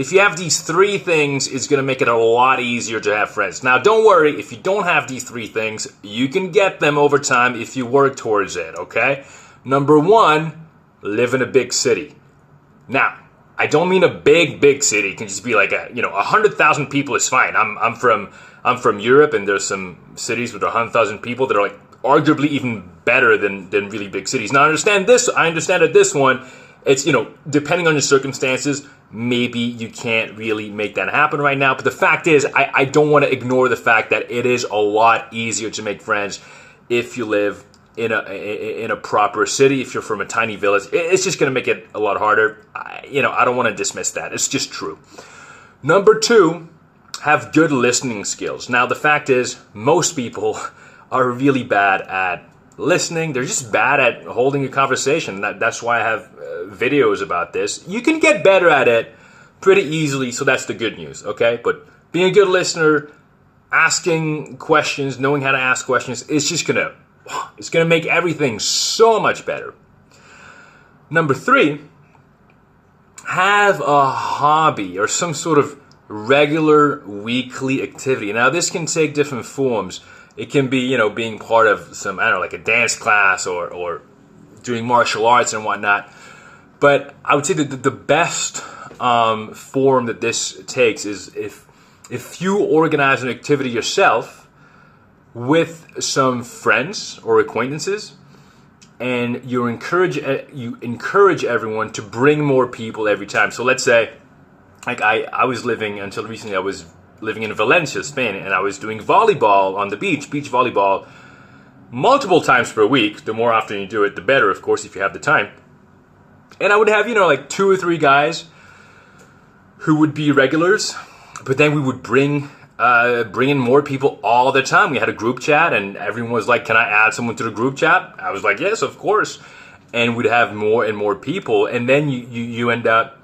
If you have these three things, it's going to make it a lot easier to have friends. Now, don't worry, if you don't have these three things, you can get them over time if you work towards it, okay? Number one, live in a big city. Now, I don't mean a big city. It can just be like 100,000 people is fine. I'm from Europe, and there's some cities with 100,000 people that are like arguably even better than really big cities. Now, I understand that this one, it's, depending on your circumstances, maybe you can't really make that happen right now. But the fact is, I don't want to ignore the fact that it is a lot easier to make friends if you live in a proper city. If you're from a tiny village, it's just going to make it a lot harder. I don't want to dismiss that. It's just true. Number two, have good listening skills. Now, the fact is, most people are really bad at listening. They're just bad at holding a conversation. That's why I have videos about this. You can get better at it pretty easily, so that's the good news, okay? But being a good listener, asking questions, knowing how to ask questions, it's going to make everything so much better. Number three, have a hobby or some sort of regular weekly activity. Now, this can take different forms. It can be, being part of some, like a dance class or doing martial arts and whatnot. But I would say that the best form that this takes is if you organize an activity yourself with some friends or acquaintances, and you encourage everyone to bring more people every time. So let's say, like until recently, I was living in Valencia, Spain, and I was doing volleyball on the beach volleyball, multiple times per week. The more often you do it, the better, of course, if you have the time. And I would have, like 2 or 3 guys who would be regulars, but then we would bring in more people all the time. We had a group chat, and everyone was like, "Can I add someone to the group chat?" I was like, "Yes, of course." And we'd have more and more people, and then you end up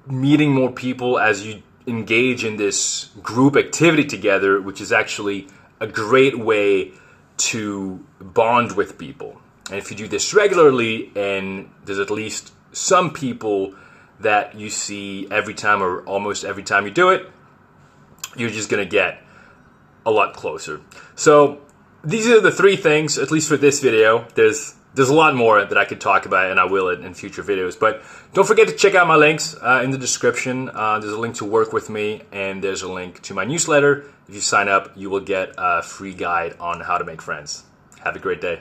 meeting more people as you engage in this group activity together, which is actually a great way to bond with people. And if you do this regularly, and there's at least some people that you see every time or almost every time you do it, you're just going to get a lot closer. So these are the 3 things, at least for this video. There's a lot more that I could talk about, and I will in future videos. But don't forget to check out my links in the description. There's a link to work with me, and there's a link to my newsletter. If you sign up, you will get a free guide on how to make friends. Have a great day.